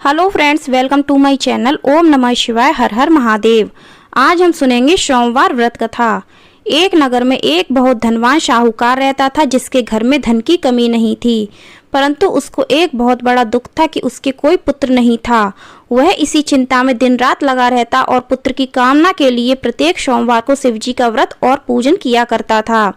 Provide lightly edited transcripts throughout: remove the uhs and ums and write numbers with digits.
Hello friends, welcome to my channel. ओम नमः शिवाय, हर हर महादेव। आज हम सुनेंगे सोमवार व्रत कथा। एक नगर में एक बहुत धनवान शाहूकार रहता था, जिसके घर में धन की कमी नहीं थी, परंतु उसको एक बहुत बड़ा दुख था कि उसके कोई पुत्र नहीं था। वह इसी चिंता में दिन रात लगा रहता और पुत्र की कामना के लिए प्रत्येक सोमवार को शिव जी का व्रत और पूजन किया करता था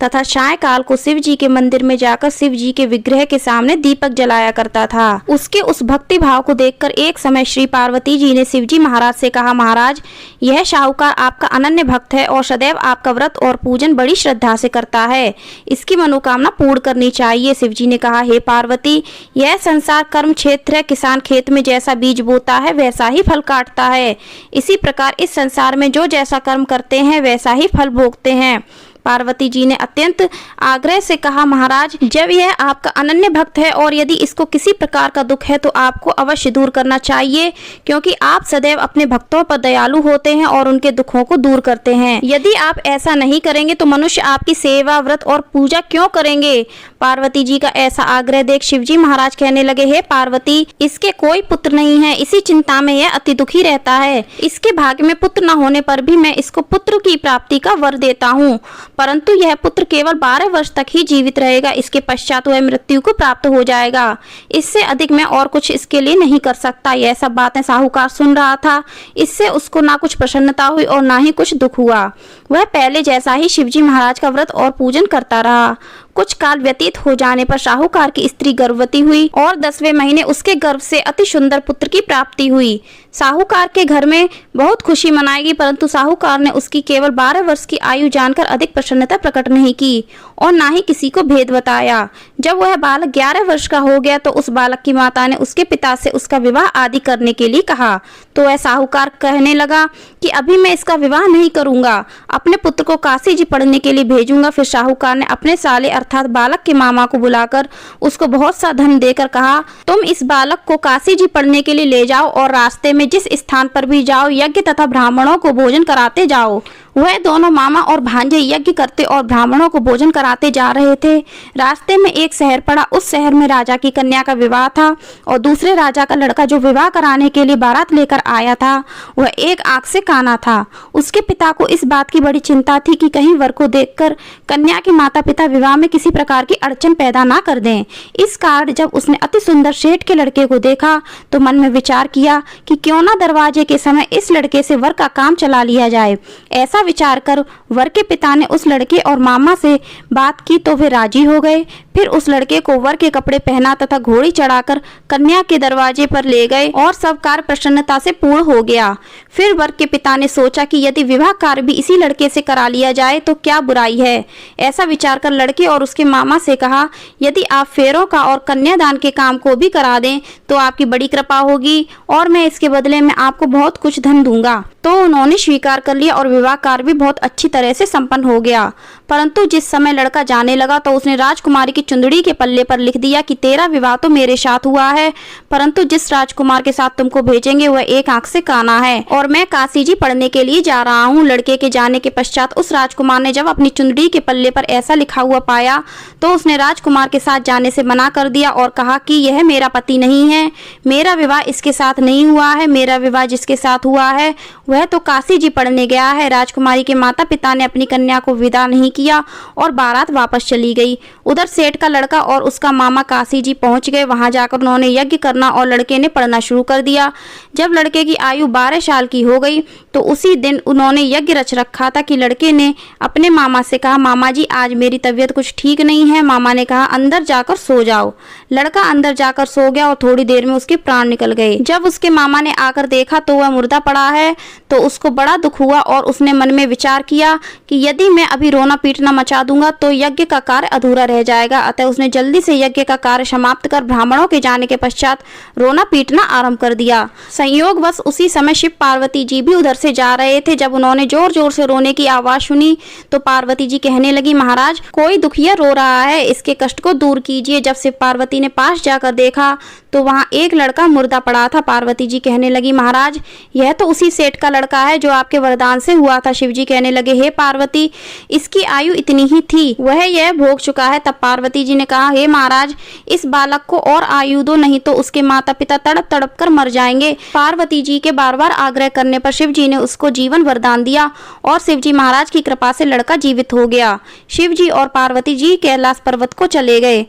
तथा सायंकाल को शिव जी के मंदिर में जाकर शिव जी के विग्रह के सामने दीपक जलाया करता था। उसके उस भक्ति भाव को देखकर एक समय श्री पार्वती जी ने शिव जी महाराज से कहा, महाराज, यह शाहूकार आपका अनन्य भक्त है और सदैव आपका व्रत और पूजन बड़ी श्रद्धा से करता है। इसकी मनोकामना पूर्ण करनी चाहिए। शिव जी ने कहा, हे पार्वती, यह संसार कर्म क्षेत्र है। किसान खेत में जैसा बीज बोता है वैसा ही फल काटता है। इसी प्रकार इस संसार में जो जैसा कर्म करते हैं वैसा ही फल भोगते हैं। पार्वती जी ने अत्यंत आग्रह से कहा, महाराज, जब यह आपका अनन्य भक्त है और यदि इसको किसी प्रकार का दुख है तो आपको अवश्य दूर करना चाहिए, क्योंकि आप सदैव अपने भक्तों पर दयालु होते हैं और उनके दुखों को दूर करते हैं। यदि आप ऐसा नहीं करेंगे तो मनुष्य आपकी सेवा, व्रत और पूजा क्यों करेंगे? पार्वती जी का ऐसा आग्रह देख शिव जी महाराज कहने लगे, हे पार्वती, इसके कोई पुत्र नहीं है। इसी चिंता में यह अति दुखी रहता है। इसके भाग्य में पुत्र न होने पर भी मैं इसको पुत्र की प्राप्ति का वर देता हूँ, परंतु यह पुत्र केवल 12 वर्ष तक ही जीवित रहेगा। इसके पश्चात वह मृत्यु को प्राप्त हो जाएगा। इससे अधिक मैं और कुछ इसके लिए नहीं कर सकता। यह सब बातें साहूकार सुन रहा था। इससे उसको ना कुछ प्रसन्नता हुई और ना ही कुछ दुख हुआ। वह पहले जैसा ही शिवजी महाराज का व्रत और पूजन करता रहा। कुछ काल व्यतीत हो जाने पर साहूकार की स्त्री गर्भवती हुई और 10वें महीने उसके गर्भ से अति सुंदर पुत्र की प्राप्ति हुई। साहूकार के घर में बहुत खुशी मनाई, परंतु साहूकार ने उसकी केवल 12 वर्ष की आयु जानकर अधिक प्रसन्नता प्रकट नहीं की और ना ही किसी को भेद बताया। जब वह बालक 11 वर्ष का हो गया तो उस बालक की माता ने उसके पिता से उसका विवाह आदि करने के लिए कहा, तो वह साहूकार कहने लगा कि अभी मैं इसका विवाह नहीं करूंगा, अपने पुत्र को काशी जी पढ़ने के लिए भेजूंगा। फिर साहूकार ने अपने साले अर्थात बालक के मामा को बुलाकर उसको बहुत सा धन देकर कहा, तुम इस बालक को काशी जी पढ़ने के लिए ले जाओ और रास्ते में जिस स्थान पर भी जाओ यज्ञ तथा ब्राह्मणों को भोजन कराते जाओ। वह दोनों मामा और भांजे यज्ञ करते और ब्राह्मणों को भोजन कराते जा रहे थे। रास्ते में एक शहर पड़ा। उस शहर में राजा की कन्या का विवाह था और दूसरे राजा का लड़का जो विवाह कराने के लिए बारात लेकर आया था वह एक आंख से काना था। उसके पिता को इस बात की बड़ी चिंता थी कि कहीं वर को देखकर कन्या के माता पिता विवाह में किसी प्रकार की अड़चन पैदा ना कर दें। इस कारण जब उसने अति सुंदर सेठ के लड़के को देखा तो मन में विचार किया कि क्यों ना दरवाजे के समय इस लड़के से वर का काम चला लिया जाए। ऐसा विचार कर वर के पिता ने उस लड़के और मामा से बात की तो वे राजी हो गए। फिर उस लड़के को वर के कपड़े पहना तथा घोड़ी चढ़ाकर कन्या के दरवाजे पर ले गए और सब कार्य प्रसन्नता से पूर्ण हो गया। फिर वर के पिता ने सोचा कि यदि विवाह कार्य भी इसी लड़के से करा लिया जाए तो क्या बुराई है। ऐसा विचार कर लड़के और उसके मामा से कहा, यदि आप फेरों का और कन्यादान के काम को भी करा दें तो आपकी बड़ी कृपा होगी और मैं इसके बदले में आपको बहुत कुछ धन दूंगा। तो उन्होंने स्वीकार कर लिया और विवाह कार्य भी बहुत अच्छी तरह से संपन्न हो गया। परंतु जिस समय लड़का जाने लगा तो उसने राजकुमारी की चुंदड़ी के पल्ले पर लिख दिया कि तेरा विवाह तो मेरे साथ हुआ है, परंतु जिस राजकुमार के साथ तुमको भेजेंगे वह एक आंख से काना है और मैं काशी जी पढ़ने के लिए जा रहा हूँ। लड़के के जाने के पश्चात उस राजकुमार ने जब अपनी चुंदड़ी के पल्ले पर ऐसा लिखा हुआ पाया तो उसने राजकुमार के साथ जाने से मना कर दिया और कहा कि यह मेरा पति नहीं है, मेरा विवाह इसके साथ नहीं हुआ है। मेरा विवाह जिसके साथ हुआ है वह तो काशी जी पढ़ने गया है। राजकुमारी के माता पिता ने अपनी कन्या को विदा नहीं किया और बारात वापस चली गई। उधर सेठ का लड़का और उसका मामा काशी जी पहुंच गए। वहां जाकर उन्होंने यज्ञ करना और लड़के ने पढ़ना शुरू कर दिया। जब लड़के की आयु 12 साल की हो गई तो उसी दिन उन्होंने यज्ञ रच रखा था कि लड़के ने अपने मामा से कहा, मामा जी, आज मेरी तबीयत कुछ ठीक नहीं है। मामा ने कहा, अंदर जाकर सो जाओ। लड़का अंदर जाकर सो गया और थोड़ी देर में उसके प्राण निकल गए। जब उसके मामा ने आकर देखा तो वह मुर्दा पड़ा है तो उसको बड़ा दुख हुआ और उसने मन में विचार किया कि यदि मैं अभी रोना पीटना मचा दूंगा तो यज्ञ का कार्य अधूरा रह जाएगा। अतः उसने जल्दी से यज्ञ का कार्य समाप्त कर ब्राह्मणों के जाने के पश्चात रोना पीटना आरंभ कर दिया। संयोगवश उसी समय शिव पार्वती जी भी उधर से जा रहे थे। जब उन्होंने जोर जोर से रोने की आवाज सुनी तो पार्वती जी कहने लगी, महाराज, कोई दुखिया रो रहा है, इसके कष्ट को दूर कीजिए। जब शिव पार्वती ने पास जाकर देखा तो वहाँ एक लड़का मुर्दा पड़ा था। पार्वती जी कहने लगी, महाराज, यह तो उसी सेठ का लड़का है जो आपके वरदान से हुआ था। शिव जी कहने लगे, हे पार्वती, इसकी आयु इतनी ही थी, वह यह भोग चुका है। तब पार्वती जी ने कहा, हे महाराज, इस बालक को और आयु दो, नहीं तो उसके माता पिता तड़प तड़प कर मर जाएंगे। पार्वती जी के बार बार आग्रह करने पर शिव जी ने उसको जीवन वरदान दिया और शिव जी महाराज की कृपा से लड़का जीवित हो गया। शिव जी और पार्वती जी कैलाश पर्वत को चले गए।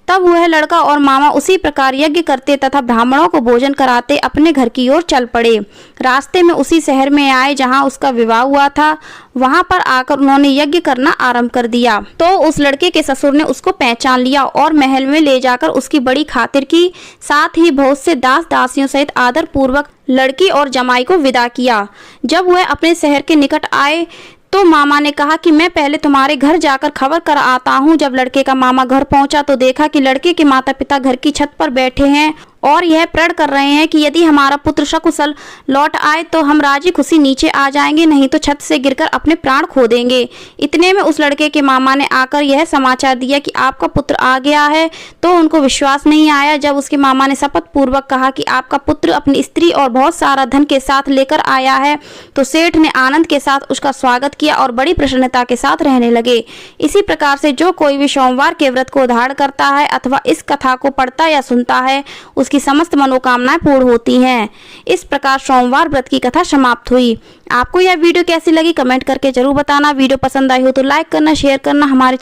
तब वह लड़का और मामा उसी प्रकार यज्ञ करते तथा ब्राह्मणों को भोजन कराते अपने घर की ओर चल पड़े। रास्ते में उसी शहर में आए जहां उसका विवाह हुआ था। वहां पर आकर उन्होंने यज्ञ करना आरंभ कर दिया तो उस लड़के के ससुर ने उसको पहचान लिया और महल में ले जाकर उसकी बड़ी खातिर की, साथ ही बहुत से दास दासियों सहित आदर पूर्वक लड़की और जमाई को विदा किया। जब वह अपने शहर के निकट आए तो मामा ने कहा कि मैं पहले तुम्हारे घर जाकर खबर कर आता हूँ। जब लड़के का मामा घर पहुंचा तो देखा कि लड़के के माता पिता घर की छत पर बैठे हैं और यह प्रण कर रहे हैं कि यदि हमारा पुत्र सकुशल लौट आए तो हम राजी खुशी नीचे आ जाएंगे, नहीं तो छत से गिरकर अपने प्राण खो देंगे। इतने में उस लड़के के मामा ने आकर यह समाचार दिया कि आपका पुत्र आ गया है, तो उनको विश्वास नहीं आया। जब उसके मामा ने शपथ पूर्वक कहा कि आपका पुत्र अपनी स्त्री और बहुत सारा धन के साथ लेकर आया है, तो सेठ ने आनंद के साथ उसका स्वागत किया और बड़ी प्रसन्नता के साथ रहने लगे। इसी प्रकार से जो कोई भी सोमवार के व्रत को धारण करता है अथवा इस कथा को पढ़ता या सुनता है, उसकी समस्त मनोकामनाएं पूर्ण होती हैं। इस प्रकार सोमवार व्रत की कथा समाप्त हुई। आपको यह वीडियो कैसी लगी कमेंट करके जरूर बताना। वीडियो पसंद आई हो तो लाइक करना, शेयर करना। हमारे